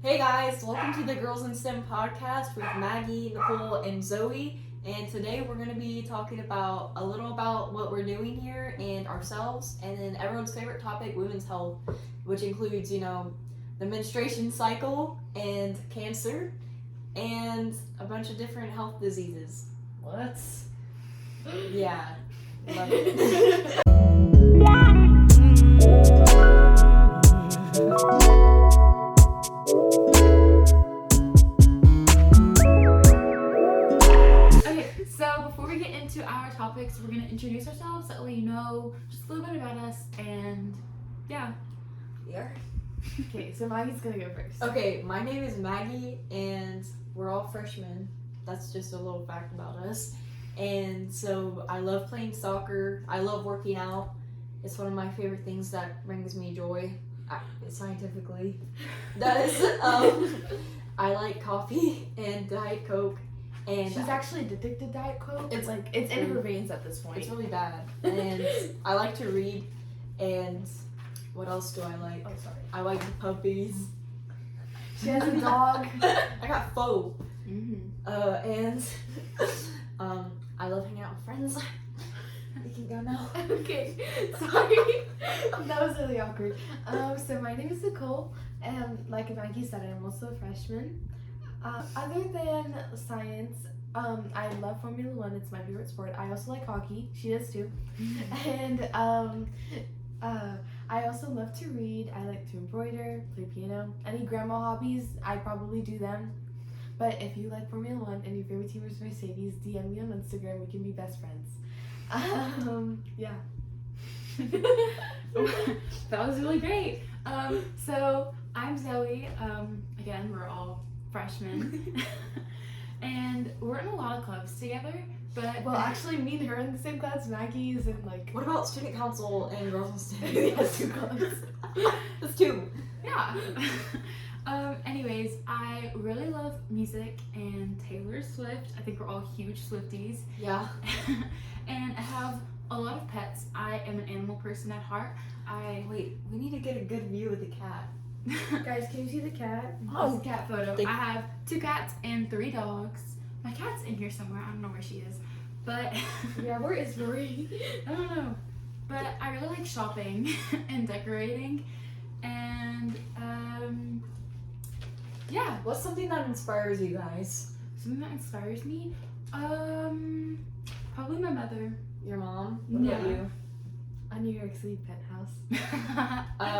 Hey guys, welcome to the Girls in STEM podcast with Maggie, Nicole, and Zoe. And today we're going to be talking about a little about what we're doing here and ourselves, and then everyone's favorite topic, women's health, which includes, the menstruation cycle and cancer and a bunch of different health diseases. What? Yeah. Love it. To our topics, we're going to introduce ourselves, that way you know just a little bit about us, and yeah. Okay, so Maggie's going to go first. Okay, my name is Maggie, and we're all freshmen. That's just a little fact about us. And so I love playing soccer. I love working out. It's one of my favorite things that brings me joy. Scientifically does. I like coffee and Diet Coke. And she's actually addicted to Diet Coke. It's in her veins at this point. It's really bad. And I like to read. And what else do I like? Oh, sorry. I like puppies. She has a dog. I got foe. Mm-hmm. And I love hanging out with friends. We can go now. Okay, sorry. That was really awkward. So my name is Nicole, and like Maggie said, I'm also a freshman. Other than science, I love Formula 1. It's my favorite sport. I also like hockey. She does too. And I also love to read. I like to embroider, play piano. Any grandma hobbies, I probably do them. But if you like Formula 1 and your favorite team is Mercedes, DM me on Instagram. We can be best friends. Yeah. That was really great. So I'm Zoe. Again, we're all freshmen. And we're in a lot of clubs together, but well, actually me and her in the same class. Maggie's in like, what about student council and girls in STEM? Yeah, 2 clubs. That's 2. Yeah. Anyways, I really love music and Taylor Swift. I think we're all huge Swifties. Yeah. And I have a lot of pets. I am an animal person at heart. Wait, we need to get a good view of the cat. Guys, can you see the cat? Oh, it's a cat photo. I have 2 cats and 3 dogs. My cat's in here somewhere. I don't know where she is. But yeah, where is Rory? I don't know. But I really like shopping and decorating. And yeah. What's something that inspires you guys? Something that inspires me? Probably my mother. Your mom? What about you? A New York City penthouse.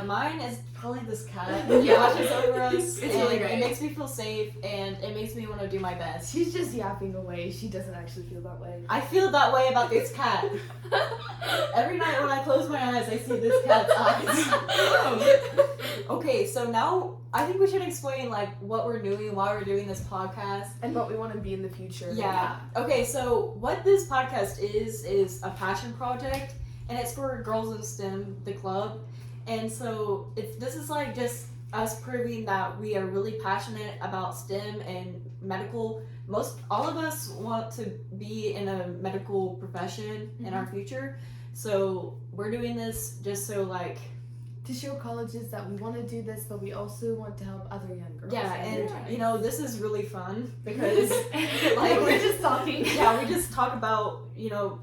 Mine is probably this cat. Yeah. Watches over us. It's really great. It makes me feel safe, and it makes me want to do my best. She's just yapping away. She doesn't actually feel that way. I feel that way about this cat. Every night when I close my eyes, I see this cat's eyes. Okay, so now I think we should explain what we're doing, why we're doing this podcast, and what we want to be in the future. Yeah. Okay, so what this podcast is a passion project. And it's for Girls in STEM, the club. And so this is just us proving that we are really passionate about STEM and medical. All of us want to be in a medical profession in our future. So we're doing this just so to show colleges that we want to do this, but we also want to help other young girls. Yeah, and this is really fun because we're just talking. Yeah, we just talk about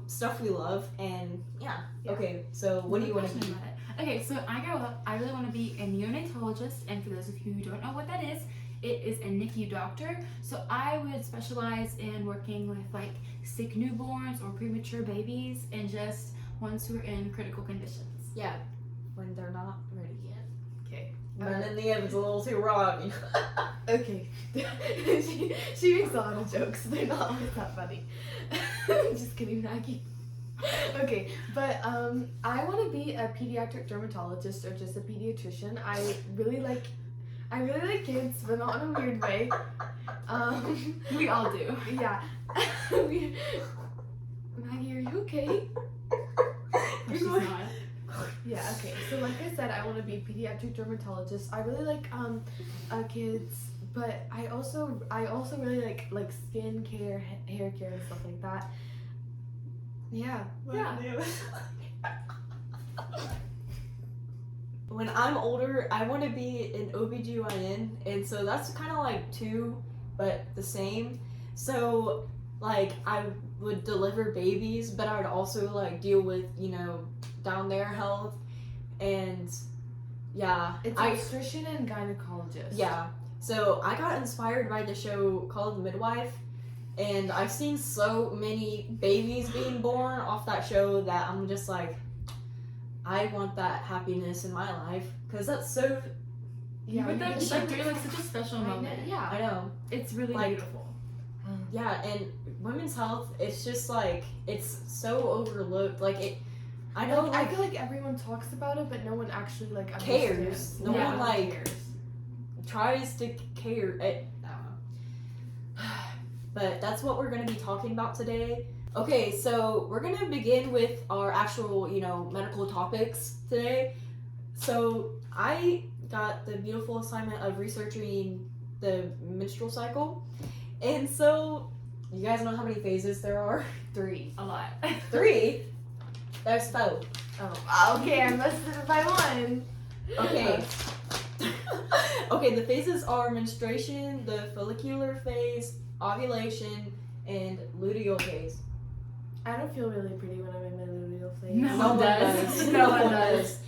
stuff we love, and yeah. Okay, so what do you want to be? Okay, so I grow up. I really want to be a neonatologist, and for those of you who don't know what that is, it is a NICU doctor. So I would specialize in working with sick newborns or premature babies, and just ones who are in critical conditions. Yeah. When they're not ready yet. Okay. But in the end, it's a little too raw. Okay. she makes a lot of jokes. They're not always that funny. Just kidding, Maggie. Okay, but I want to be a pediatric dermatologist or just a pediatrician. I really like kids, but not in a weird way. We all do. Yeah. Maggie, are you okay? She's not. Yeah, okay. So like I said, I want to be a pediatric dermatologist. I really like kids, but I also really like skin care, hair care, and stuff like that. Yeah. Yeah. when I'm older, I want to be an OBGYN, and so that's kind of like two, but the same. So, like, I would deliver babies, but I would also, like, deal with, down their health, and, yeah. It's obstetrician and gynecologist. Yeah. So, I got inspired by the show called Midwife, and I've seen so many babies being born off that show that I'm just like, I want that happiness in my life, because that's so... Yeah, but that's like such a special moment. Yeah. I know. It's really beautiful. Yeah, and women's health, it's just like, it's so overlooked. Like, I know, I feel like everyone talks about it, but no one actually, like, cares. understands. No one, like, tries to care. I don't know. But that's what we're going to be talking about today. Okay, so we're going to begin with our actual, medical topics today. So I got the beautiful assignment of researching the menstrual cycle. And so, you guys know how many phases there are? 3. A lot. 3? There's 4. Oh, okay, I missed it by 1. Okay. Okay, the phases are menstruation, the follicular phase, ovulation, and luteal phase. I don't feel really pretty when I'm in my luteal phase. No one does. No one does.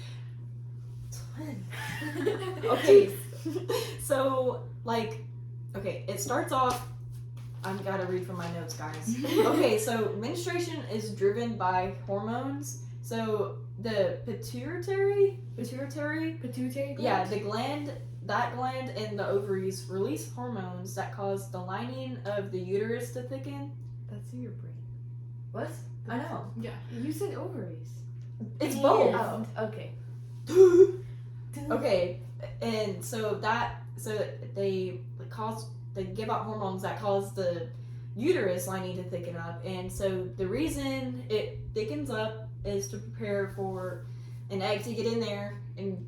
Okay, so, it starts off. I've got to read from my notes, guys. Okay, so menstruation is driven by hormones. So the pituitary Pituitary yeah, gland? that gland and the ovaries release hormones that cause the lining of the uterus to thicken. That's in your brain. What? I know. Yeah. You said ovaries. It's both. Oh, okay. Okay, and so they give out hormones that cause the uterus lining to thicken up, and so the reason it thickens up is to prepare for an egg to get in there, and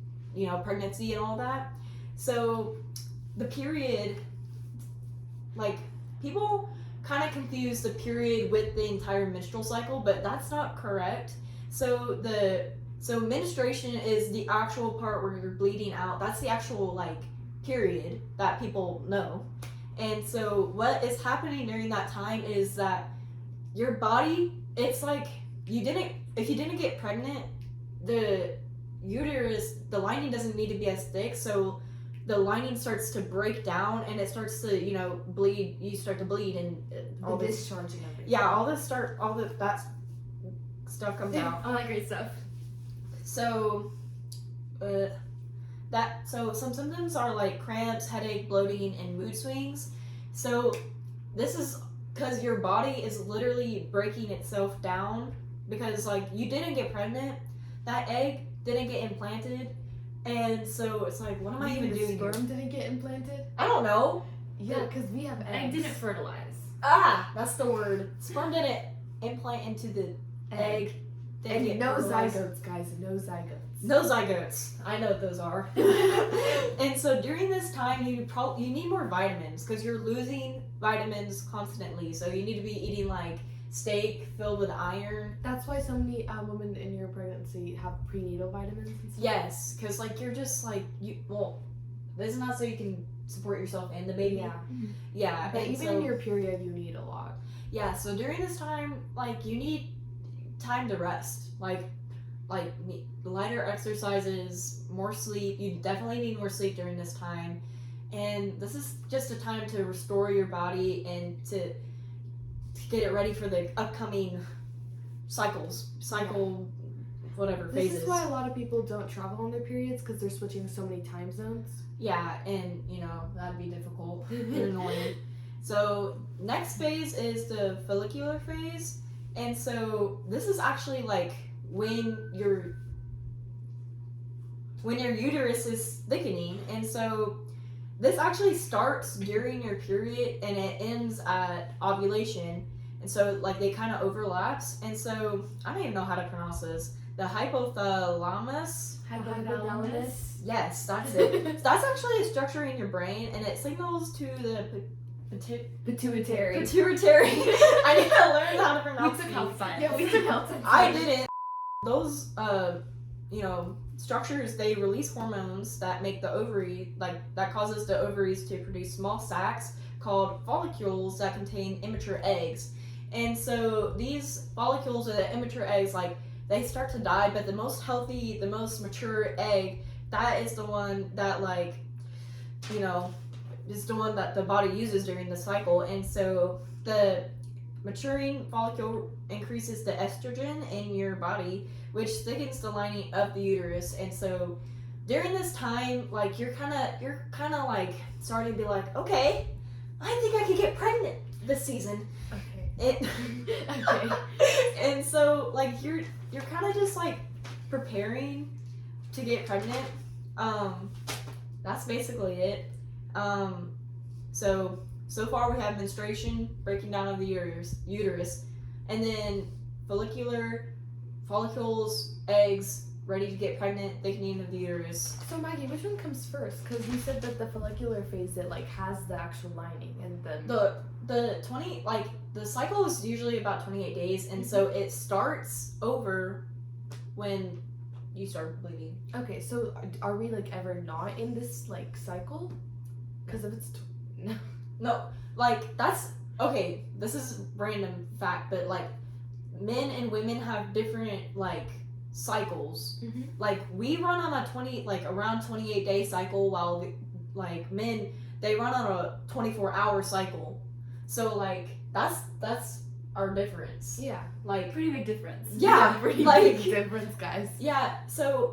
pregnancy and all that. So the period, people kind of confuse the period with the entire menstrual cycle, but that's not correct. So menstruation is the actual part where you're bleeding out. That's the actual period that people know. And so what is happening during that time is that your body, it's like if you didn't get pregnant, the uterus, the lining doesn't need to be as thick, so the lining starts to break down and it starts to, bleed. You start to bleed and all The this discharging of it. yeah, all that stuff comes out. All that great stuff. So, some symptoms are like cramps, headache, bloating, and mood swings. So, this is because your body is literally breaking itself down because, you didn't get pregnant, that egg didn't get implanted, and so it's like, what am I even doing here? The sperm didn't get implanted? I don't know. Yeah, because we have eggs. Egg didn't fertilize. That's the word. Sperm didn't implant into the egg. And no fertilized. zygotes, guys. No zygotes. No zygotes. I know what those are. And so during this time, you need more vitamins because you're losing vitamins constantly. So you need to be eating steak filled with iron. That's why so many women in your pregnancy have prenatal vitamins and stuff. Yes, because you're just this is not so you can support yourself and the baby. Yeah. Yeah. But and even so, in your period, you need a lot. yeah. So during this time, you need time to rest. Lighter exercises, more sleep. You definitely need more sleep during this time. And this is just a time to restore your body and to get it ready for the upcoming whatever phases. This is why a lot of people don't travel on their periods because they're switching so many time zones. Yeah, and that'd be difficult and annoying. So next phase is the follicular phase, and so this is actually when your uterus is thickening, and so this actually starts during your period and it ends at ovulation, and so they kind of overlaps, and so I don't even know how to pronounce this. The hypothalamus. Hypothalamus. Yes, that's it. That's actually a structure in your brain, and it signals to the Pituitary. I need to learn how to pronounce We took these. health science. Yeah, we took health science. I didn't. Those, structures, they release hormones that make the ovary, that causes the ovaries to produce small sacs called follicles that contain immature eggs. And so these follicles or the immature eggs, they start to die, but the most healthy, the most mature egg, that is the one that is the one that the body uses during the cycle. And so the maturing follicle increases the estrogen in your body, which thickens the lining of the uterus. And so during this time, you're kind of starting to be like, okay, I think I could get pregnant this season. Okay. Okay. And so you're kind of just preparing to get pregnant. That's basically it. So far we have menstruation, breaking down of the uterus, and then follicles, eggs, ready to get pregnant, thickening of the uterus. So Maggie, which one comes first? Because you said that the follicular phase, it has the actual lining, and then the cycle is usually about 28 days, and so it starts over when you start bleeding. Okay, so are we ever not in this cycle? Because if it's No, that's okay. This is random fact, but men and women have different cycles. Mm-hmm. We run on a around 28-day cycle, while men, they run on a 24-hour cycle. So that's our difference. Yeah. Pretty big difference. Yeah, pretty big difference, guys. Yeah, so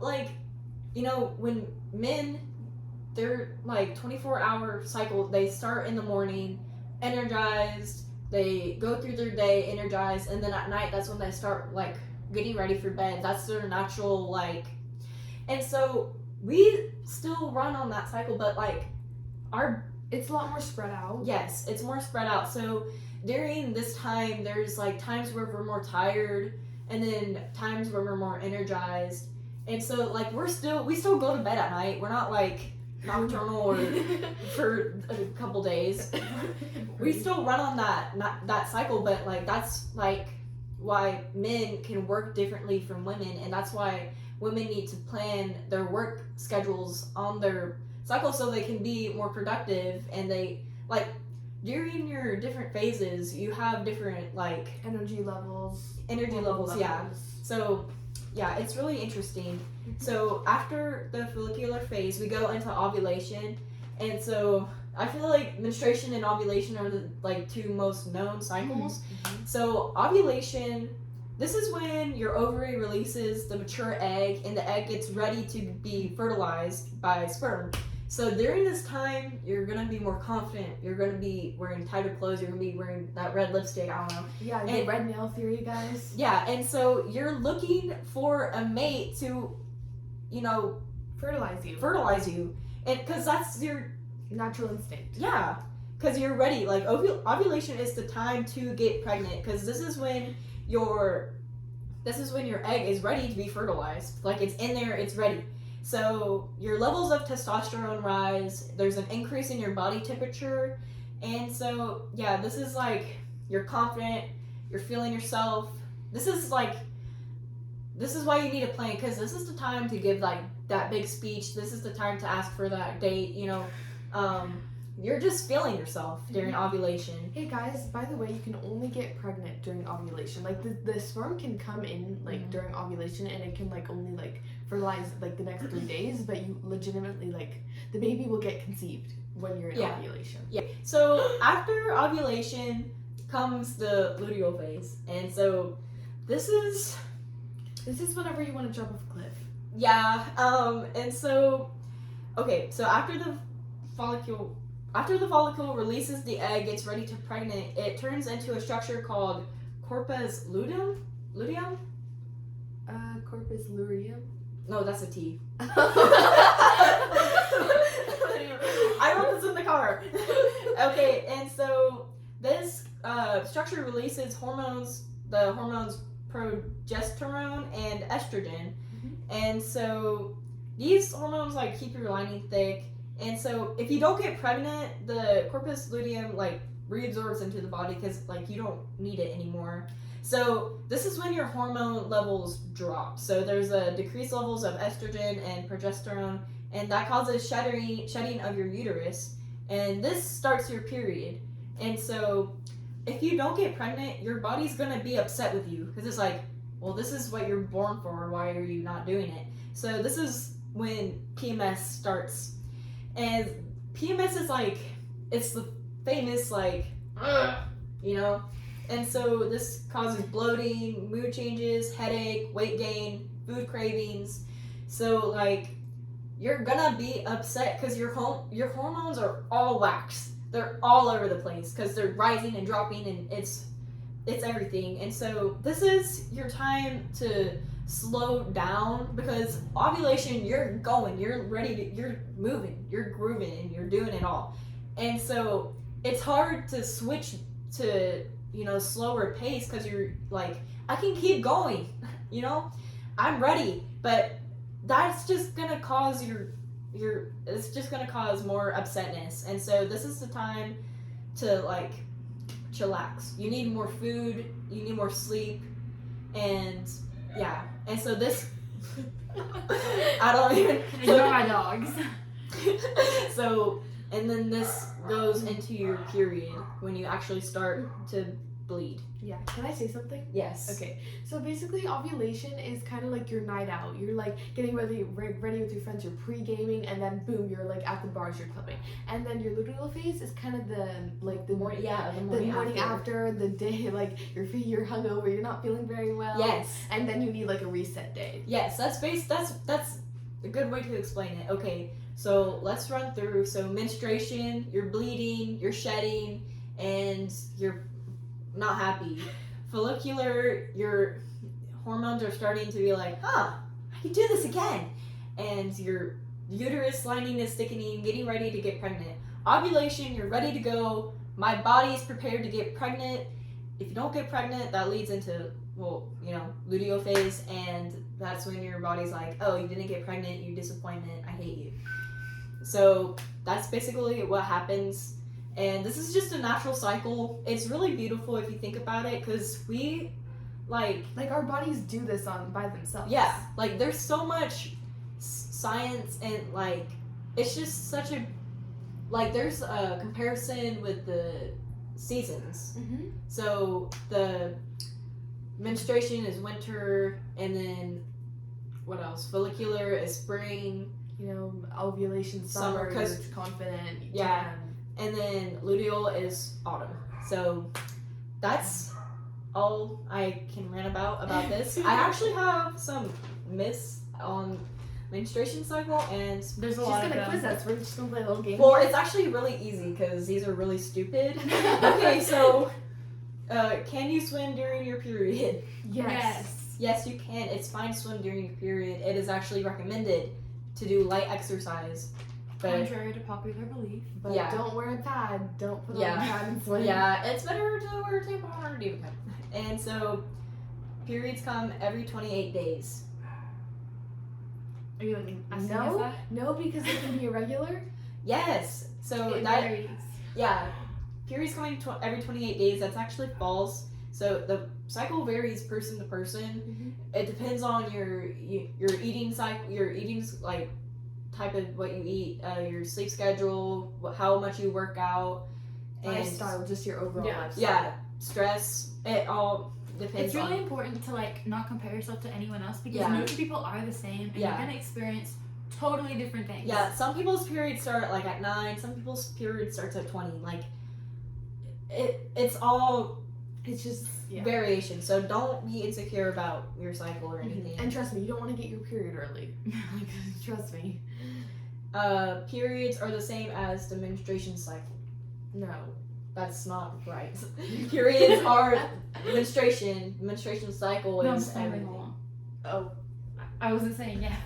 when men, their 24-hour cycle, they start in the morning energized, they go through their day energized, and then at night that's when they start getting ready for bed. That's their natural and so we still run on that cycle, but it's a lot more spread out. Yes, it's more spread out. So during this time, there's times where we're more tired, and then times where we're more energized. And so we still go to bed at night. We're not nocturnal or for a couple days. We still run on that cycle, but that's why men can work differently from women, and that's why women need to plan their work schedules on their cycle so they can be more productive. And they during your different phases, you have different energy levels. Yeah. So yeah, it's really interesting. So after the follicular phase, we go into ovulation, and so I feel menstruation and ovulation are the two most known cycles. Mm-hmm. So ovulation, this is when your ovary releases the mature egg, and the egg gets ready to be fertilized by sperm. So during this time, you're gonna be more confident. You're gonna be wearing tighter clothes. You're gonna be wearing that red lipstick. I don't know. Yeah, the red nail theory, guys. Yeah, and so you're looking for a mate to, fertilize you, and because that's your natural instinct. Yeah, because you're ready. Ovulation is the time to get pregnant, because this is when your egg is ready to be fertilized. It's in there, it's ready. So your levels of testosterone rise. There's an increase in your body temperature, and so yeah, this is you're confident. You're feeling yourself. This is why you need a plan, because this is the time to give that big speech. This is the time to ask for that date. You're just feeling yourself during ovulation. Hey guys, by the way, you can only get pregnant during ovulation. The sperm can come in during ovulation, and it can only fertilize the next 3 days, but you legitimately the baby will get conceived when you're in ovulation. Yeah. So after ovulation comes the luteal phase, and so this is whenever you want to jump off a cliff. Yeah. And so okay, so after the follicle releases the egg, gets ready to pregnant, it turns into a structure called corpus luteum. Corpus luteum. No, that's a T. I wrote this in the car. Okay, and so this structure releases the hormones progesterone and estrogen. Mm-hmm. And so these hormones keep your lining thick. And so if you don't get pregnant, the corpus luteum reabsorbs into the body, because you don't need it anymore. So this is when your hormone levels drop. So there's a decreased levels of estrogen and progesterone, and that causes shedding of your uterus, and this starts your period. And so if you don't get pregnant, your body's gonna be upset with you because it's like, well, this is what you're born for. Why are you not doing it? So this is when PMS starts, and PMS is like, it's the famous like, you know. And so this causes bloating, mood changes, headache, weight gain, food cravings. So like, you're gonna be upset because your hormones are all waxed. They're all over the place because they're rising and dropping, and it's everything. And so this is your time to slow down, because ovulation, you're going, you're ready, you're moving, you're grooving, and you're doing it all. And so it's hard to switch to, you know, slower pace because you're like, I can keep going, you know, I'm ready. But that's just gonna cause it's just gonna cause more upsetness. And so this is the time to like chillax. You need more food, you need more sleep, and yeah. And so this I don't even Ignore my dogs. So, and then this goes into your period when you actually start to bleed. Yeah. Can I say something? Yes. Okay, so basically ovulation is kind of like your night out. You're like getting ready with your friends, you're pre-gaming, and then boom, you're like at the bars, you're clubbing. And then your luteal phase is kind of the morning after the day, like you're hungover, you're not feeling very well. Yes. And then you need like a reset day. Yes, that's a good way to explain it. Okay, so let's run through. So menstruation, you're bleeding, you're shedding, and you're not happy. Follicular, your hormones are starting to be like, I can do this again. And your uterus lining is thickening, getting ready to get pregnant. Ovulation, you're ready to go. My body's prepared to get pregnant. If you don't get pregnant, that leads into, well, you know, luteal phase, and that's when your body's like, oh, you didn't get pregnant, you disappointment, I hate you. So that's basically what happens. And this is just a natural cycle. It's really beautiful if you think about it, because we, like our bodies do this by themselves. Yeah, like there's so much science, and like it's just such a, like there's a comparison with the seasons. Mm-hmm. So the menstruation is winter, and then what else? Follicular is spring. You know, ovulation summer, you're confident. Yeah. And then luteal is autumn. So that's all I can rant about this. I actually have some myths on menstruation cycle, and There's a She's lot of gonna them. quiz us. We're just gonna play a little game. well, it's actually really easy because these are really stupid. Okay, so can you swim during your period? Yes. Yes, you can. It's fine to swim during your period. It is actually recommended to do light exercise. But Contrary to popular belief. But Yeah. don't wear a pad. Don't put Yeah. on a pad and swim. yeah, it's better to wear a tampon or a diva pad. And so periods come every 28 days. Are you like asking No. us that? No, because it can be irregular. Yes. So It that varies. yeah, periods coming every 28 days. That's actually false. So the cycle varies person to person. It depends on your eating cycle, your eating like type of what you eat, your sleep schedule, how much you work out, and Lifestyle, just your overall lifestyle. yeah, stress. It all depends. It's really on important to like not compare yourself to anyone else, because Yeah. most people are the same, and Yeah. you're gonna experience totally different things. Yeah, some people's periods start like at 9. Some people's period starts at 20. Like it's all It's just variation. So don't be insecure about your cycle or anything. And trust me, you don't want to get your period early. Like, trust me. Periods are the same as the menstruation cycle. No. That's not right. Periods are menstruation. Menstruation cycle No, I'm is just following everything. along. Oh. I wasn't saying yeah.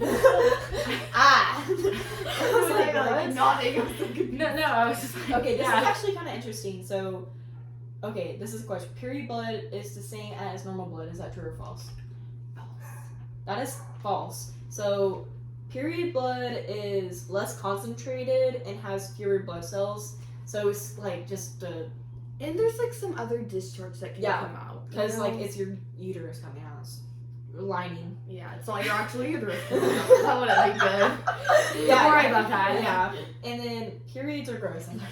Ah! I was like nodding. I was like, No, I was just like, Okay, this yeah. is actually kind of interesting. So, okay, this is a question. Period blood is the same as normal blood. Is that true or false? False. That is false. So, period blood is less concentrated and has fewer blood cells. So it's like just and there's like some other discharge that can Yeah. come out. because You like know? it's your uterus coming out, it's lining. Yeah, it's not your actual uterus. That wouldn't be good. Don't worry about that. Yeah, and then periods are gross and they're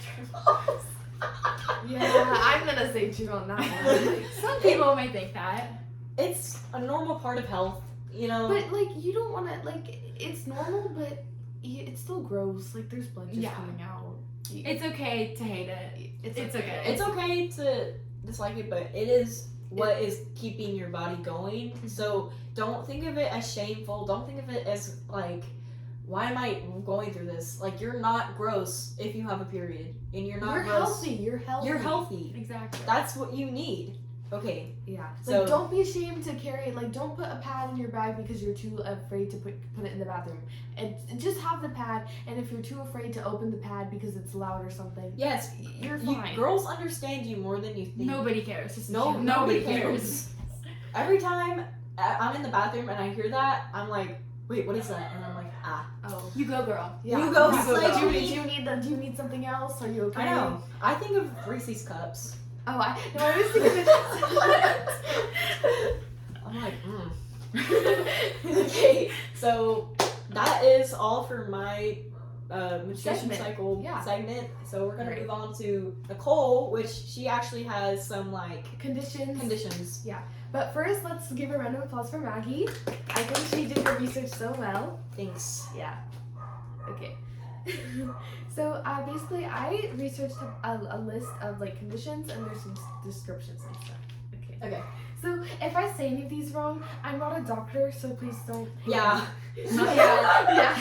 Yeah, I'm gonna say true on that one. Some people may think that. It's a normal part of health, you know. But like, you don't want to like. It's normal, but it's still gross. Like, there's blood just Yeah. coming out. It's okay to hate it. It's okay. It's okay to dislike it, but it is what is keeping your body going. So don't think of it as shameful. Don't think of it as like, why am I going through this? Like, you're not gross if you have a period, and you're not gross. healthy. You're healthy. You're healthy. Exactly. That's what you need. Okay. Yeah. So- Like, don't be ashamed to carry. Like, don't put a pad in your bag because you're too afraid to put it in the bathroom. And just have the pad. And if you're too afraid to open the pad because it's loud or something, Yes, you're fine. girls understand you more than you think. Nobody cares. Just Nobody cares. Every time I'm in the bathroom and I hear that, I'm like, wait, what is that? And I'm like, ah. Oh. You go, girl. Yeah. You go, Yeah. slay Do queen. you need something else? Are you okay? I know. I think of Reese's cups. Oh, I was thinking I'm like, Okay, so that is all for my menstruation Segment. cycle Yeah. segment. So we're gonna Great. move on to Nicole, which she actually has some like conditions. conditions. But first, let's give a round of applause for Maggie. I think she did her research so well. Thanks. Yeah. Okay. So basically, I researched a list of like conditions, and there's some descriptions and stuff. Okay. Okay. So if I say any of these wrong, I'm not a doctor, so please don't. Yeah. yeah.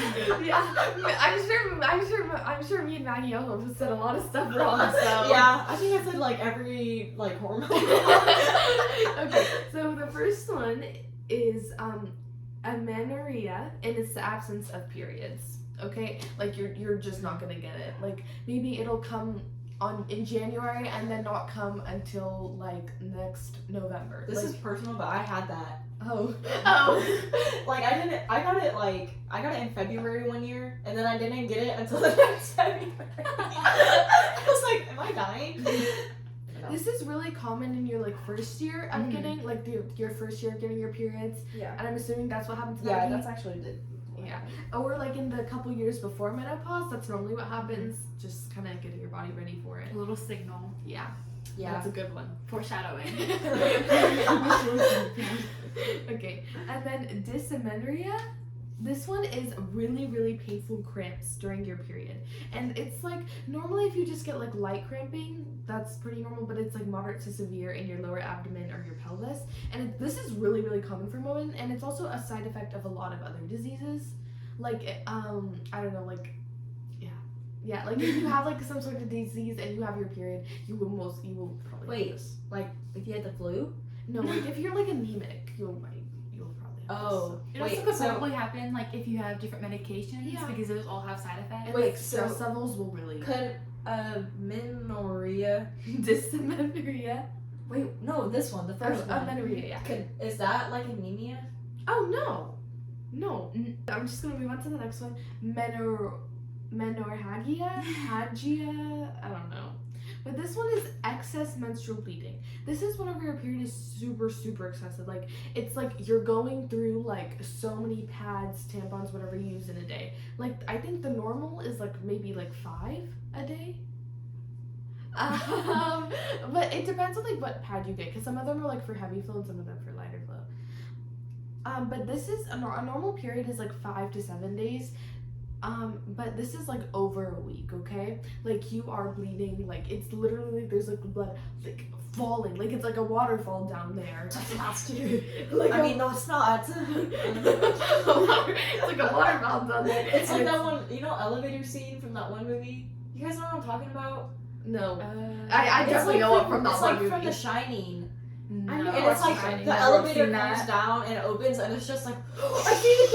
I'm sure me and Maggie also said a lot of stuff wrong. So Yeah, I think I said like every like hormone. Okay, so the first one is amenorrhea, and it's the absence of periods. Okay, like you're just not gonna get it. Like maybe it'll come in January and then not come until like next November. This is personal, but I had that. oh Like I got it in February one year, and then I didn't get it until the next February. I was like, am I dying? This is really common in your like first year of getting like your first year of getting your periods, Yeah. and I'm assuming that's what happened to Yeah, Maggie. that's actually the Yeah. Or like in the couple years before menopause, that's normally what happens. Just kind of getting your body ready for it. A little signal. Yeah. Yeah. That's a good one. Foreshadowing. Okay. And then dysmenorrhea. This one is really, really painful cramps during your period. And it's like, normally if you just get like light cramping, that's pretty normal, but it's like moderate to severe in your lower abdomen or your pelvis. And this is really, really common for women, and it's also a side effect of a lot of other diseases. Like, I don't know, like, yeah, like if you have like some sort of disease and you have your period, you will probably Wait. have this. Like if you had the flu. No, like if you're like anemic, you'll probably have Oh, It wait. also could So probably happen like if you have different medications Yeah. because those all have side this. effects. And Wait, like stress so- levels will really could menorrhea. dysmenorrhea. Wait, no, this one, the first one. Amenorrhea, yeah. Is that like anemia? Oh no. I'm just gonna move on to the next one. Menorrhagia? Hagia? I don't know. But this one is excess menstrual bleeding. This is whenever your period is super, super excessive. Like, it's like you're going through like so many pads, tampons, whatever you use in a day. Like, I think the normal is like maybe like 5 a day. But it depends on like what pad you get, because some of them are like for heavy flow and some of them for lighter flow. But this is a normal period is like 5 to 7 days. But this is like over a week, okay? Like you are bleeding, like it's literally there's like blood like falling, like it's like a waterfall down there. Last year. Like I mean, no, it's not. it's like a waterfall down there. It's like that one, you know, elevator scene from that one movie. You guys know what I'm talking about? No. Uh, I It's definitely like know it from that It's one like from movie. The Shining. no. I know And it's what's like Shining. the Never elevator seen comes that. down and it opens and it's just like I've seen the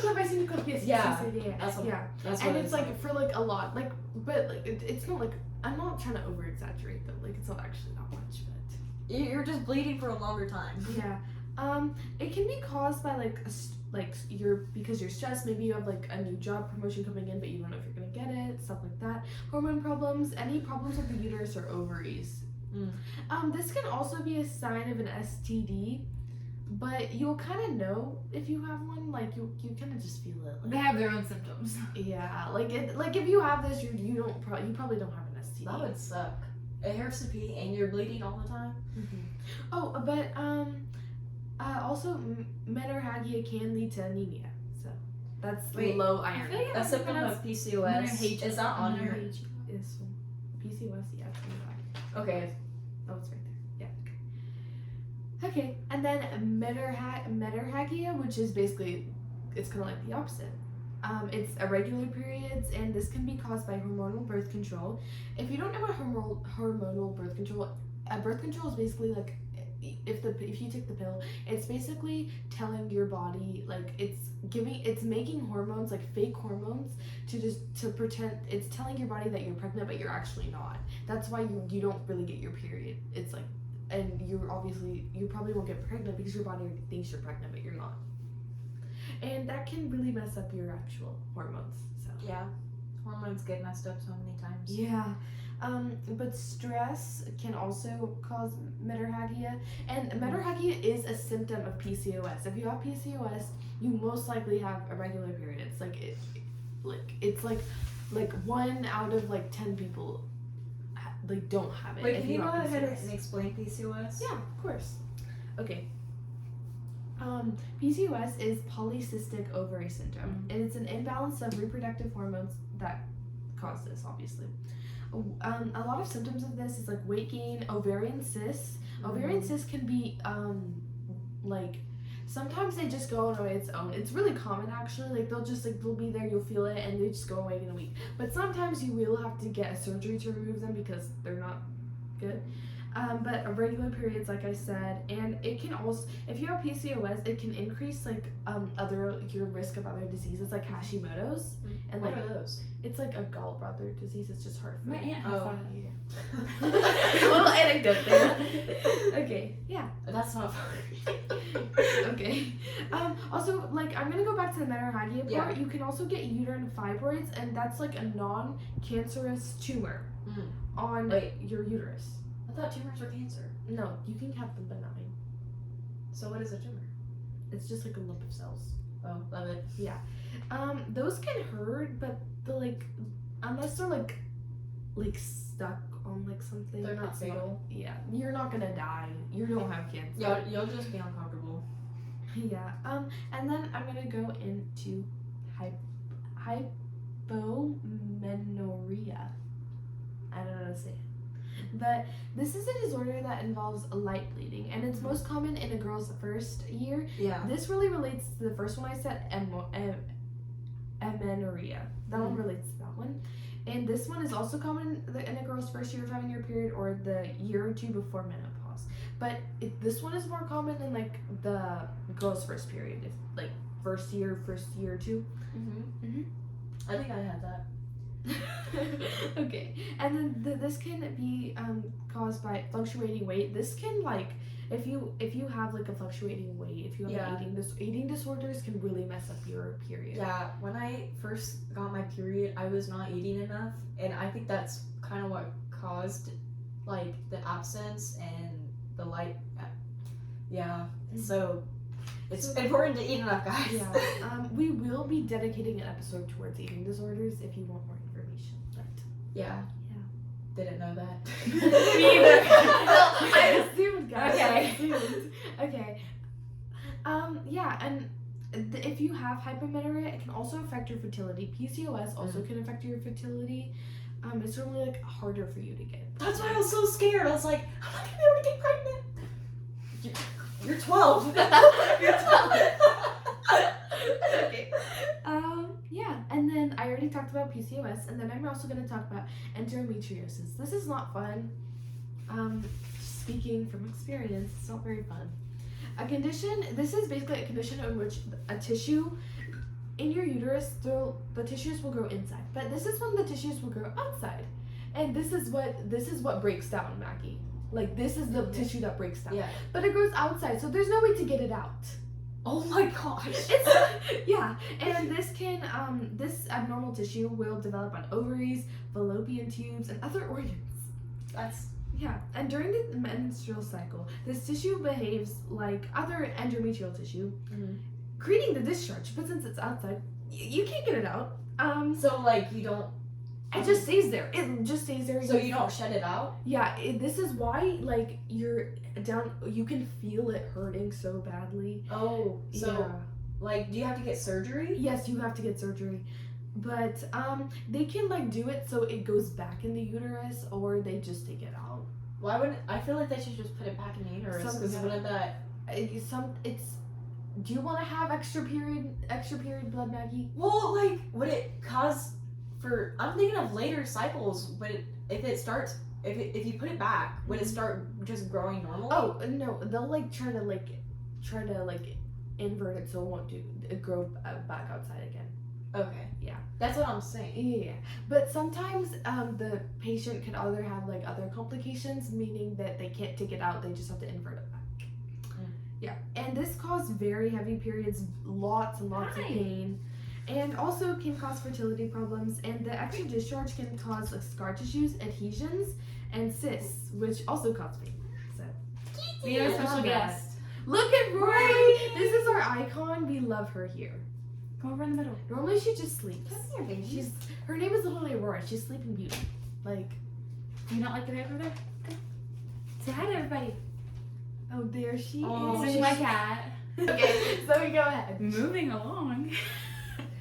clip. I've seen the clip. Yes, Yeah. yeah. That's what- Yeah. that's what And it it's is. like for like a lot, like, but like it's not like I'm not trying to over exaggerate though. Like it's not actually that much, but You're just bleeding for a longer time. yeah. It can be caused by because you're stressed. Maybe you have like a new job promotion coming in, but you don't know if you're gonna get it. Stuff like that. Hormone problems. Any problems with the uterus or ovaries. This can also be a sign of an STD, but you'll kind of know if you have one. Like you kind of just feel it. Like, They have their own symptoms. yeah, like if you have this, you probably don't have an STD. That would suck. It hurts to pee and you're bleeding all the time. Oh, but also menorrhagia can lead to anemia. So that's low I iron. feel like A symptom of PCOS is not on here. Is PCOS, yeah. Okay. Oh, it's right there. Yeah. Okay, and then menorrhagia, which is basically, it's kind of like the opposite. It's irregular periods, and this can be caused by hormonal birth control. If you don't know what hormonal birth control is basically like, if you take the pill, it's basically telling your body, like it's making hormones, like fake hormones, to pretend, it's telling your body that you're pregnant, but you're actually not. That's why you don't really get your period. It's like, and you probably won't get pregnant because your body thinks you're pregnant, but you're not. And that can really mess up your actual hormones. So Yeah. Hormones get messed up so many times. yeah. But stress can also cause menorrhagia, and menorrhagia is a symptom of PCOS. If you have PCOS, you most likely have irregular periods. It's like 1 out of 10 people don't have it. Wait, if can you go have ahead PCOS. and explain PCOS? Yeah, of course. Okay. PCOS is polycystic ovary syndrome, and it's an imbalance of reproductive hormones that cause this, obviously. A lot of symptoms of this is like weight gain, ovarian cysts. Ovarian cysts can be sometimes they just go away its own. It's really common actually. They'll be there, you'll feel it, and they just go away in a week. But sometimes you will have to get a surgery to remove them because they're not good. But irregular periods, like I said, and it can also, if you have PCOS, it can increase your risk of other diseases like Hashimoto's, and What are those? it's like a gallbladder disease. It's just hard for My me. aunt has that. Little anecdote there. Okay, yeah. That's not funny. Okay. Also, I'm gonna go back to the menorrhagia part. Yeah. You can also get uterine fibroids, and that's like a non-cancerous tumor on your uterus. I thought tumors were cancer. No, you can have them benign. So what is a tumor? It's just like a lump of cells. Oh, love it. Yeah. Those can hurt, but unless they're stuck on something. They're not it's fatal. Yeah, you're not gonna die. You don't have cancer. You'll just be uncomfortable. Yeah. And then I'm gonna go into hypomenorrhea. I don't know how to say it. But this is a disorder that involves light bleeding, and it's most common in a girl's first year. Yeah. This really relates to the first one I said, amenorrhea. That one relates to that one. And this one is also common in a girl's first year of having her period or the year or two before menopause. But this one is more common in the girl's first period, if first year or two. I think I had that. Okay, and then this can be caused by fluctuating weight. This can if you have a fluctuating weight, if you have eating disorders, can really mess up your period. Yeah, when I first got my period, I was not eating enough, and I think that's kind of what caused the absence and the light. Yeah, so it's important to eat enough, guys. Yeah, we will be dedicating an episode towards eating disorders if you want more information. But Yeah. Didn't know that. Me either. Well, I assumed, guys. Okay. I assumed. Okay. Yeah, and if you have hypomenorrhea, it can also affect your fertility. PCOS also can affect your fertility. It's really harder for you to get. That's why I was so scared. I was like, I'm not gonna be able to get pregnant. You're 12. You're 12. Okay. Yeah, and then I already talked about PCOS, and then I'm also going to talk about endometriosis. This is not fun. Speaking from experience, it's not very fun. This is basically a condition in which a tissue in your uterus, the tissues will grow inside, but this is when the tissues will grow outside, and this is what breaks down, Maggie. This is the tissue that breaks down. Yeah. But it grows outside, so there's no way to get it out. Oh my gosh. Yeah, and this abnormal tissue will develop on ovaries, fallopian tubes, and other organs. That's Yeah, and during the menstrual cycle, this tissue behaves like other endometrial tissue, creating the discharge. But since it's outside, you can't get it out. So like you don't. It just stays there. It just stays there. So you don't shed it out. Yeah, this is why like you're down. You can feel it hurting so badly. Oh, so yeah. like, do you have to get surgery? Yes, you have to get surgery. But they can like do it so it goes back in the uterus, or they just take it out. Why wouldn't I feel like they should just put it back in the uterus? Because wouldn't that? Do you want to have extra period blood, Maggie? Well, like, would it cause for? I'm thinking of later cycles. But if it starts, if you put it back, would it start just growing normally? Oh no, they'll like try to invert it so it won't grow back outside again. Okay. Yeah. That's what I'm saying. Yeah, but sometimes the patient could either have like other complications, meaning that they can't take it out, they just have to invert it back. Yeah, and this caused very heavy periods, lots and lots of pain, and also can cause fertility problems, and the extra discharge can cause like scar tissues, adhesions, and cysts, which also cause pain. So, We have a special guest. look at Rory! This is our icon, we love her here. Come over in the middle. Normally she just sleeps. Come here, baby. Her name is literally Aurora. She's Sleeping Beauty. Like, Do you not like the baby over there? Say hi to everybody. oh, there she Oh, is. This is my cat. Okay, so we go ahead. Moving along.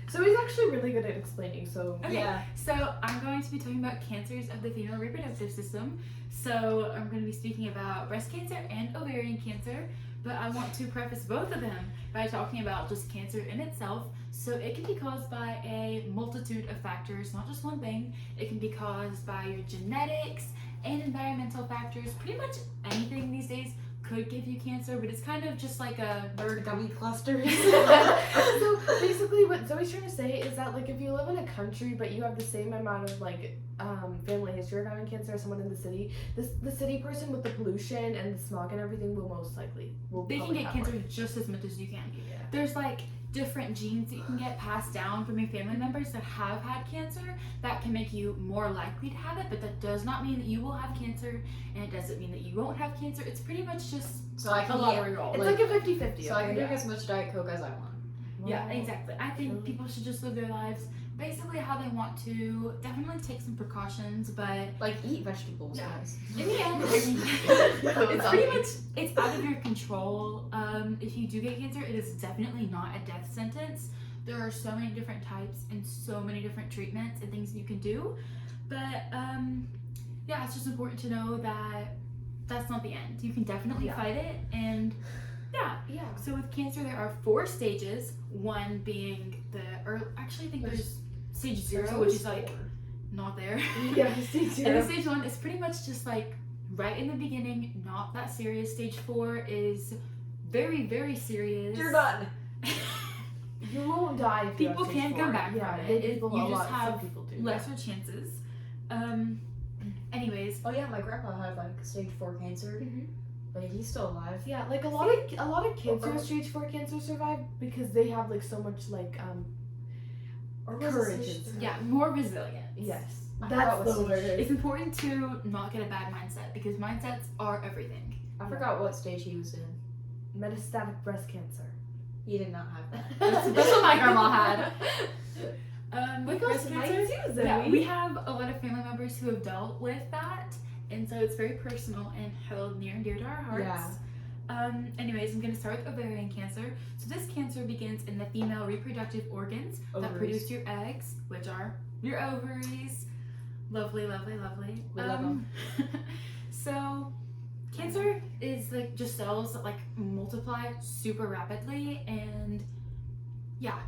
So he's actually really good at explaining. So Okay. Yeah. So I'm going to be talking about cancers of the female reproductive system. So I'm going to be speaking about breast cancer and ovarian cancer. But I want to preface both of them by talking about just cancer in itself. So it can be caused by a multitude of factors, not just one thing. It can be caused by your genetics and environmental factors. Pretty much anything these days could give you cancer, but it's kind of just like a Bird gummy clusters. so basically, what Zoe's trying to say is that like if you live in a country but you have the same amount of like family history of having cancer as someone in the city, the city person with the pollution and the smog and everything will most likely they can probably get have cancer more. just as much as you can. Yeah. There's like different genes that you can get passed down from your family members that have had cancer that can make you more likely to have it, but that does not mean that you will have cancer, and it doesn't mean that you won't have cancer. It's pretty much just So I a can lottery roll. It's like a 50-50. So I can okay? drink as much Diet Coke as I want. Yeah, exactly. I think people should just live their lives basically how they want to. Definitely take some precautions, but Like eat vegetables, Yeah. guys. in the end, it's pretty much it's out of your control. If you do get cancer, it is definitely not a death sentence. There are so many different types and so many different treatments and things you can do, but yeah, it's just important to know that that's not the end. You can definitely fight it, and yeah. So with cancer, there are 4 stages. One being actually I think there's stage 0, which is like not there. Yeah, And then stage 1 is pretty much just like right in the beginning, not that serious. Stage 4 is very, very serious. You're done. You won't die if you People have stage can 4. come back Yeah, from they it. people You a just lot. have Some people do. lesser chances. Anyways, Oh yeah, my grandpa had like stage 4 cancer, Mhm. but he's still alive. Yeah, like a lot of kids who have stage 4 cancer survive because they have like so much like Or was it courage stage and 3? stuff. yeah, more resilient. Yes. I That's forgot what the word. stage. It's important to not get a bad mindset because mindsets are everything. I forgot what stage he was in. Metastatic breast cancer. He did not have that. That's what my grandma had. With Because breast mine cancer, too, yeah, Zoe. we have a lot of family members who have dealt with that, and so it's very personal and held near and dear to our hearts. Anyways, I'm going to start with ovarian cancer. So this cancer begins in the female reproductive organs that Ovaries. produce your eggs, which are your ovaries. Lovely, lovely, lovely. We love 'em. So cancer is like just cells that like multiply super rapidly, and yeah.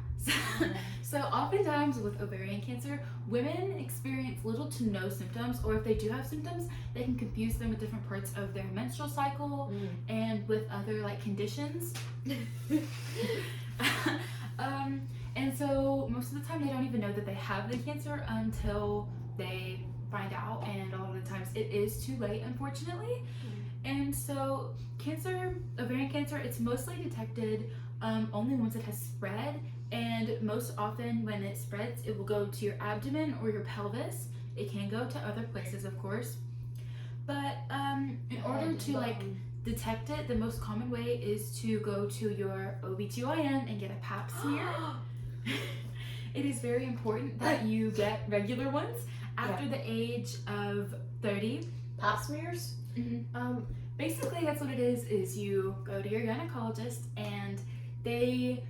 So oftentimes with ovarian cancer, women experience little to no symptoms, or if they do have symptoms, they can confuse them with different parts of their menstrual cycle and with other like conditions. And so most of the time they don't even know that they have the cancer until they find out, and a lot of the times it is too late, unfortunately. And so ovarian cancer, it's mostly detected only once it has spread, and most often when it spreads, it will go to your abdomen or your pelvis. It can go to other places, of course, but order to like detect it, the most common way is to go to your OBGYN and get a pap smear. It is very important that you get regular ones after the age of 30. Pap smears? Mm-hmm. Basically, that's what it is you go to your gynecologist and they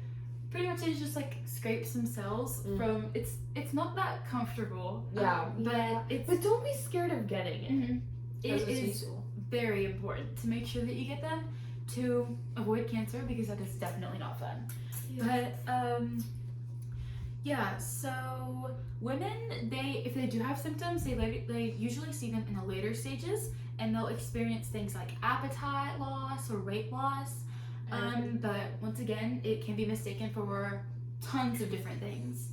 pretty much is just like scrape some cells from, it's not that comfortable. But don't be scared of getting it. Mm-hmm. It is very important to make sure that you get them to avoid cancer, because that is definitely not fun. But so women, if they do have symptoms, they usually see them in the later stages, and they'll experience things like appetite loss or weight loss. But once again, it can be mistaken for tons of different things.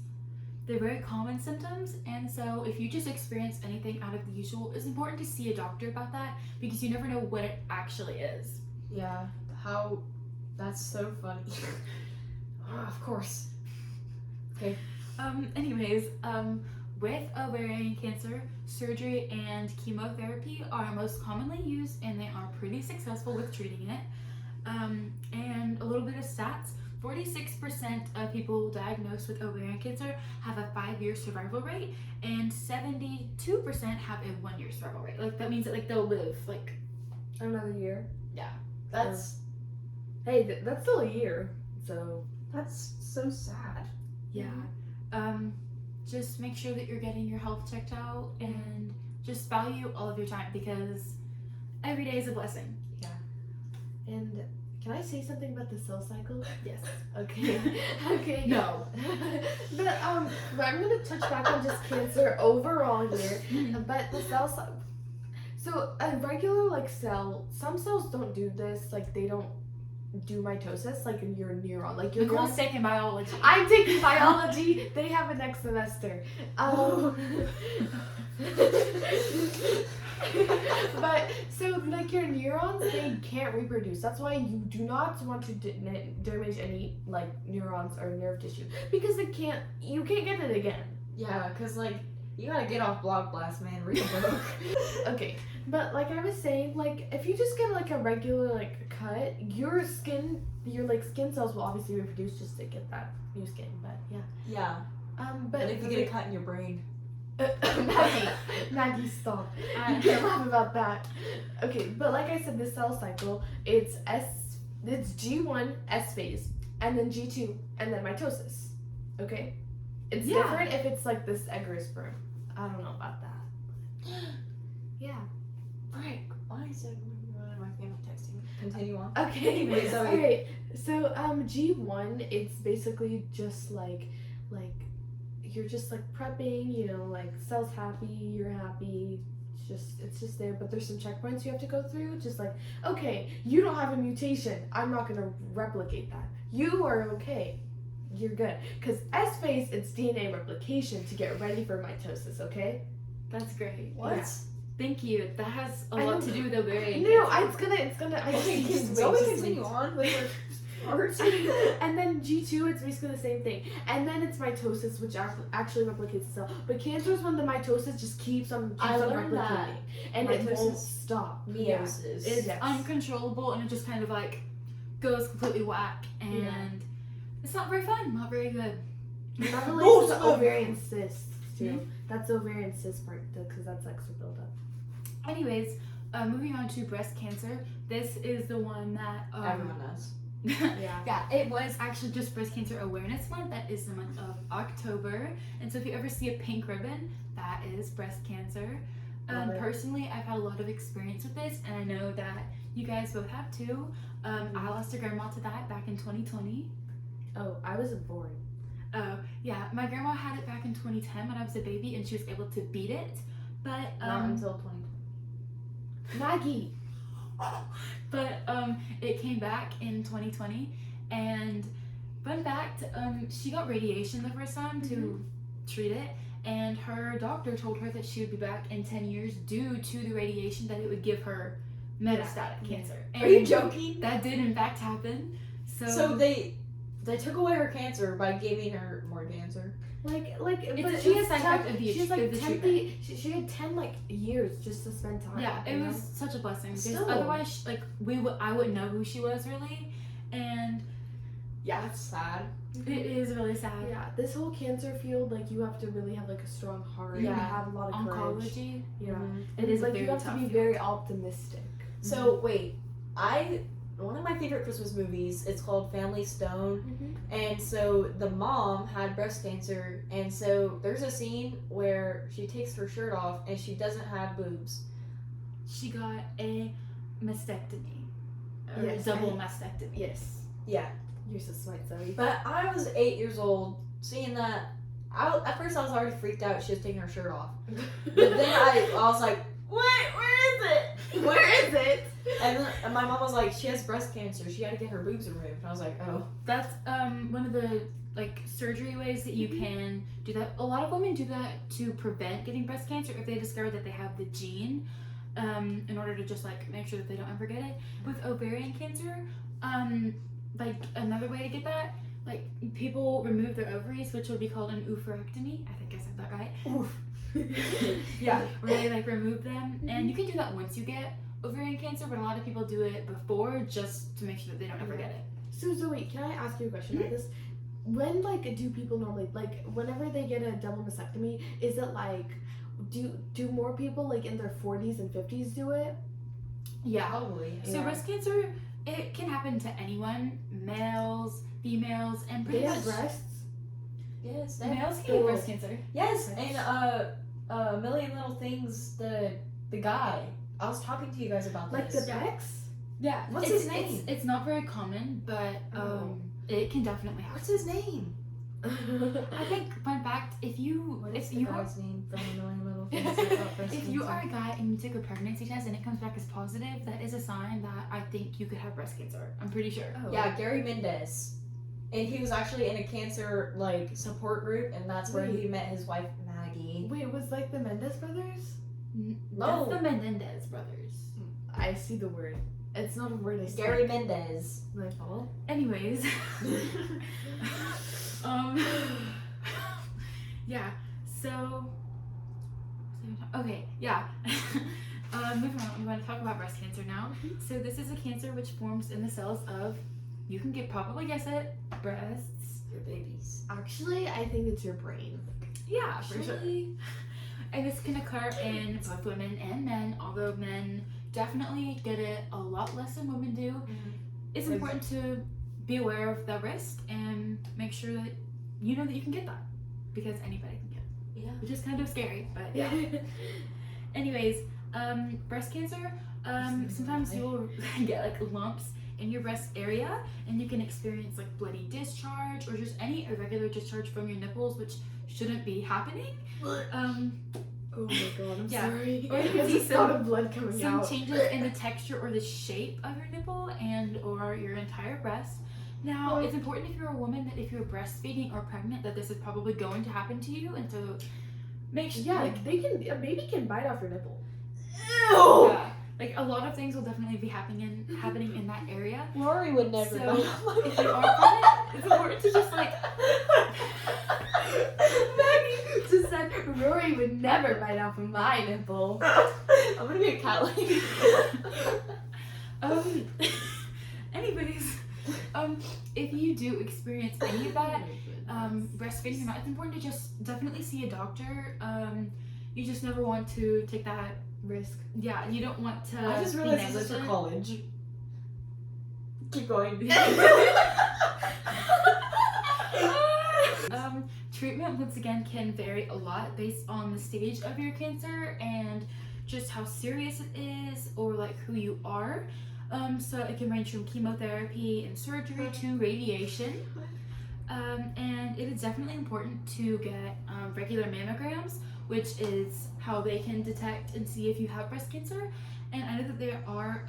They're very common symptoms, and so if you just experience anything out of the usual, it's important to see a doctor about that, because you never know what it actually is. Yeah, that's so funny. Of course. Okay. Anyways, with ovarian cancer, surgery and chemotherapy are most commonly used, and they are pretty successful with treating it. And a little bit of stats, 46% of people diagnosed with ovarian cancer have a 5-year survival rate, and 72% have a 1-year survival rate. Like, that means that like they'll live like another year. Yeah. That's that's still a year. So that's so sad. Yeah. Just make sure that you're getting your health checked out, and just value all of your time, because every day is a blessing. Yeah. And can I say something about the cell cycle? Yes. Okay. Okay. No. But I'm gonna touch back on just cancer overall here. But the cell cycle. So a regular like cell, some cells don't do this. Like they don't do mitosis. Like in your neuron, like your Nicole's taking biology. I'm taking biology. They have it next semester. But so like your neurons, they can't reproduce. That's why you do not want to damage any like neurons or nerve tissue, because you can't get it again. Yeah, because like you gotta get off Block Blast, man. Read a book. Okay, but like I was saying, like if you just get like a regular like cut, your skin cells will obviously reproduce just to get that new skin. But Yeah. But if you get a cut in your brain. Maggie, stop. You can't laugh about that. Okay, but like I said, the cell cycle, it's G1, S phase, and then G2, and then mitosis. Okay? It's different if it's like this egg or sperm. I don't know about that. Yeah. Right. Why is it my family texting me? Continue on. Okay. Anyways, alright. So G1, it's basically just like you're just like prepping, you know, like cell's happy, you're happy, it's just there, but there's some checkpoints you have to go through, just like, okay, you don't have a mutation, I'm not gonna replicate that. You are okay, you're good. Because S phase, it's DNA replication to get ready for mitosis, okay? That's great. What? Yeah. Thank you. That has a lot to do with ovarian No, cancer. it's gonna, I just continue on with your parts. And then G2, it's basically the same thing. And then it's mitosis, which actually replicates the cell. But cancer is when the mitosis just keeps on learned replicating. that. And Mitosis. it won't stop. Meiosis. It's uncontrollable, and it just kind of like goes completely whack, and it's not very fun, not very good. That relates to ovarian cysts too. Mm-hmm. That's the ovarian cyst part, because that's extra buildup. Anyways, moving on to breast cancer. This is the one that everyone knows. Yeah, it was actually just Breast Cancer Awareness Month. That is the month of October. And so if you ever see a pink ribbon, that is breast cancer. Personally, I've had a lot of experience with this, and I know that you guys both have too. I lost a grandma to that back in 2020. Oh, I wasn't born. Oh, yeah. My grandma had it back in 2010 when I was a baby, and she was able to beat it. But not until 2020. Maggie! But it came back in 2020, and fun fact, she got radiation the first time to treat it, and her doctor told her that she would be back in 10 years due to the radiation, that it would give her metastatic cancer. And are you joking? That did in fact happen. So they took away her cancer by giving her more cancer. But she has side effect of the she has like of the 10 treatment. she had 10 like years just to spend time. Yeah, it you know? was such a blessing. Because Still. otherwise, like I wouldn't know who she was really, and Yeah, that's sad. it is really sad. Yeah, this whole cancer field, like you have to really have like a strong heart. Yeah. and have a lot of courage. Oncology, Yeah, Mhm. it is a like very you have to tough be field. very optimistic. So wait, one of my favorite Christmas movies. It's called Family Stone, and so the mom had breast cancer, and so there's a scene where she takes her shirt off and she doesn't have boobs. She got a mastectomy, or Yes, double mastectomy. Yes, Yeah, you're so smart, Zoe. but I was 8 years old seeing that. At first I was already freaked out. She was taking her shirt off, but then I was like, where is it? Where is it? And my mom was like, she has breast cancer. She had to get her boobs removed. And I was like, oh. That's one of the like surgery ways that you can do that. A lot of women do that to prevent getting breast cancer if they discover that they have the gene, in order to just like make sure that they don't ever get it. With ovarian cancer, like another way to get that, like people remove their ovaries, which would be called an oophorectomy. I think I said that right. Oof. Yeah, where they like remove them, and you can do that once you get ovarian cancer, but a lot of people do it before just to make sure that they don't ever get it. So Zoe, can I ask you a question about this? When like do people normally like whenever they get a double mastectomy? Is it like do more people like in their 40s and 50s do it? Yeah. Probably. So breast cancer, it can happen to anyone, males, females, and They pretty have much breasts. Yes. males can get breast cancer. Yes. And A Million Little Things. The guy. I was talking to you guys about Like this. the pecs? Yeah. What's his name? It's not very common, but it can definitely happen. What's his name? I think fun fact, if you What is if the you are guy's name from A Million Little Things about breast if you cancer? are a guy and you take a pregnancy test and it comes back as positive, that is a sign that I think you could have breast cancer. I'm pretty sure. Oh. Yeah, Gary Mendez. And he was actually in a cancer like support group, and that's where he met his wife Maggie. Wait, was like the Mendes brothers? No. That's the Menendez brothers. I see the word. It's not a word I see. Gary Mendez. My fault. Anyways, yeah. So, okay, yeah. Moving on, we want to talk about breast cancer now. So this is a cancer which forms in the cells of, you can probably guess it, breasts. Your babies. Actually, I think it's your brain. Yeah, for sure. And this can occur in both women and men, although men definitely get it a lot less than women do. It's important to be aware of the risk and make sure that you know that you can get that, because anybody can get it. Yeah. Which is kind of scary, but Yeah. anyways, breast cancer, sometimes you'll get like lumps in your breast area, and you can experience like bloody discharge or just any irregular discharge from your nipples, which shouldn't be happening. Oh my god, I'm Yeah. sorry. Or you can I see just thought of blood coming some out. changes in the texture or the shape of your nipple and or your entire breast. Now, it's important if you're a woman that if you're breastfeeding or pregnant that this is probably going to happen to you, and so make sure Yeah, like a baby can bite off your nipple. Ew! yeah, like a lot of things will definitely be happening in that area. Rory would never. So, know. if you are pregnant, it's important to just like Maggie just said Rory would never bite off of my nipple. I'm gonna be a cat lady. anyways, if you do experience any of that, breastfeeding or not, it's important to just definitely see a doctor. You just never want to take that Risk. Yeah, you don't want to. I just be realized this is for negligent. college. Keep going. Treatment once again can vary a lot based on the stage of your cancer and just how serious it is, or like who you are. So it can range from chemotherapy and surgery to radiation. And it is definitely important to get regular mammograms, which is how they can detect and see if you have breast cancer. And I know that they are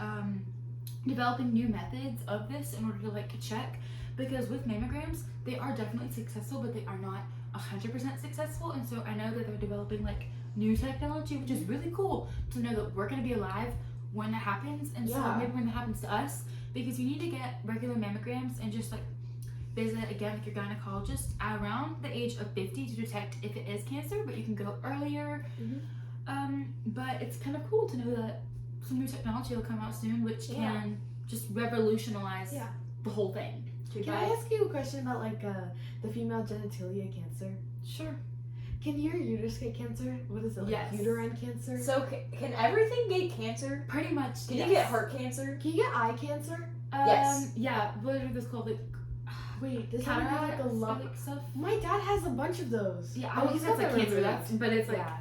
developing new methods of this in order to like check, because with mammograms they are definitely successful, but they are not 100% successful. And so I know that they're developing like new technology, which is really cool to know that we're going to be alive when it happens, and so maybe when it happens to us, because you need to get regular mammograms and just like visit again with your gynecologist around the age of 50 to detect if it is cancer, but you can go earlier. But it's kind of cool to know that some new technology will come out soon, which can just revolutionize the whole thing. Can I ask you a question about like the female genitalia cancer? Sure. Can your uterus get cancer? What is it, like uterine cancer? So can everything get cancer? Pretty much. Can you get heart cancer? Can you get eye cancer? Yes. Yeah, what are those called? Like, wait, does that have like a lump? Like stuff? My dad has a bunch of those. Yeah, I don't think that's like cancer. But it's like, yeah.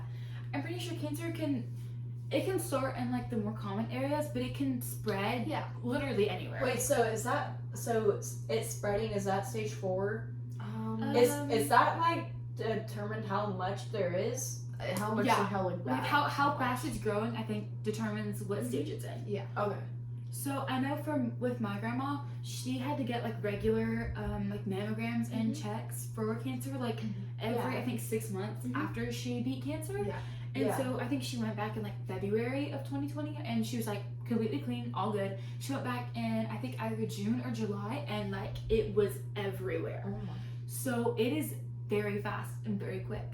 I'm pretty sure cancer can start in like the more common areas, but it can spread literally anywhere. Wait, so it's spreading? Is that stage 4? Is that like determined how much there is? How much and how like bad? Like how fast it's growing, I think determines what stage it's in. Yeah. Okay. So I know with my grandma, she had to get like regular like mammograms and checks for cancer like every I think 6 months after she beat cancer. Yeah. And so I think she went back in like February of 2020 and she was like completely clean, all good. She went back in I think either June or July and like it was everywhere. So it is very fast and very quick.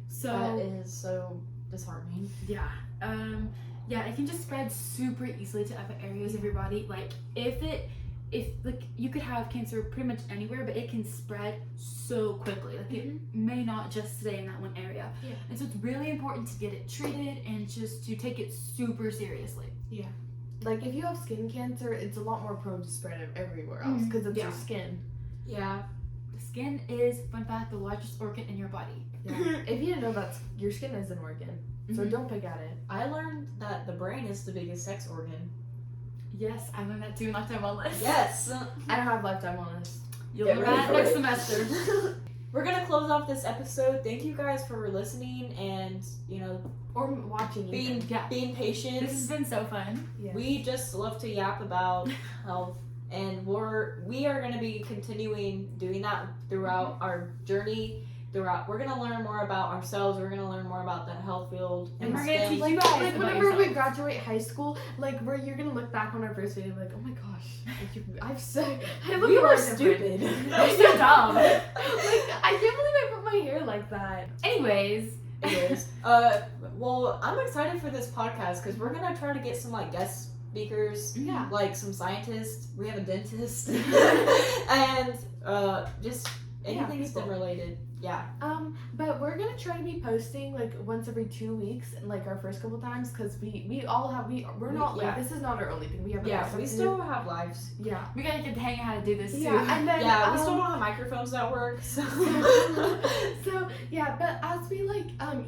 So that is so disheartening. Yeah. Yeah, it can just spread super easily to other areas of your body. Like if like you could have cancer pretty much anywhere, but it can spread so quickly. Like it may not just stay in that one area. Yeah. And so it's really important to get it treated and just to take it super seriously. Yeah. Like if you have skin cancer, it's a lot more prone to spread everywhere else because it's your skin. Yeah. The skin is, fun fact, the largest organ in your body. Yeah. If you didn't know that, your skin is an organ. So don't pick at it. I learned that the brain is the biggest sex organ. Yes, I learned that too in Lifetime Wellness. Yes. I don't have Lifetime Wellness. You'll learn that next semester. We're gonna close off this episode. Thank you guys for listening and or watching, being patient. This has been so fun. Yes. We just love to yap about health, and we are gonna be continuing doing that throughout our journey. We're gonna learn more about ourselves. We're gonna learn more about the health field, and we're gonna STEM. teach you guys like about whenever yourself. we graduate high school, like where you're gonna look back on our first video, like, oh my gosh, We were stupid. We're so dumb. Like I can't believe I put my hair like that. Anyways, well, I'm excited for this podcast because we're gonna try to get some like guest speakers, like some scientists. We have a dentist, and just anything STEM related. Yeah. But we're gonna try to be posting like once every 2 weeks, like our first couple times, because we're not like this is not our only thing. We have we still have lives. Yeah, we gotta get the hang of how to do this too. Yeah, and then we still don't have microphones that work. So, but as we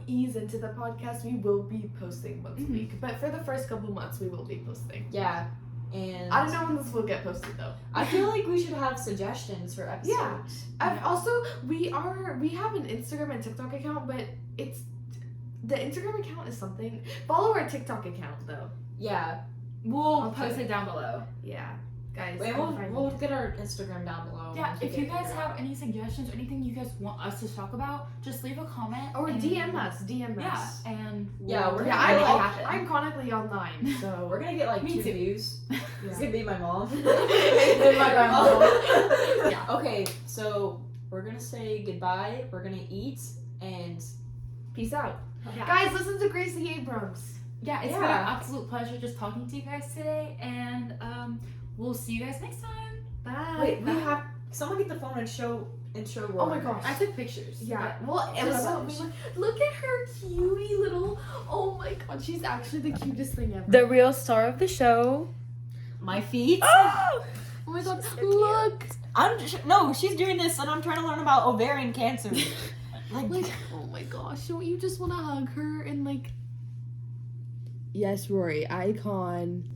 ease into the podcast, we will be posting once a week. But for the first couple months, we will be posting. Yeah. And I don't know when this will get posted though. I feel like we should have suggestions for episodes. Yeah. Also, we have an Instagram and TikTok account, but the Instagram account is something. Follow our TikTok account though. Yeah. We'll post it down below. Yeah. Guys, we'll get our Instagram down below. Yeah, if you guys have any suggestions or anything you guys want us to talk about, just leave a comment or DM us. Yeah, and I'm chronically online, so we're gonna get like 2 too. views. Yeah. It's gonna be my mom. And my grandma. Yeah. Okay, so we're gonna say goodbye. We're gonna eat and peace out. Yeah. Guys, listen to Gracie Abrams. Yeah, it's been an absolute pleasure just talking to you guys today, and we'll see you guys next time. Bye. wait, we have someone get the phone and show Rory. Oh my gosh, I took pictures. Yeah. Well, look at her cutie little. Oh my god, she's actually the cutest thing ever. The real star of the show. My feet. Oh my god, look. She's doing this and I'm trying to learn about ovarian cancer. Like, oh my gosh, don't you just want to hug her and like? Yes, Rory, icon.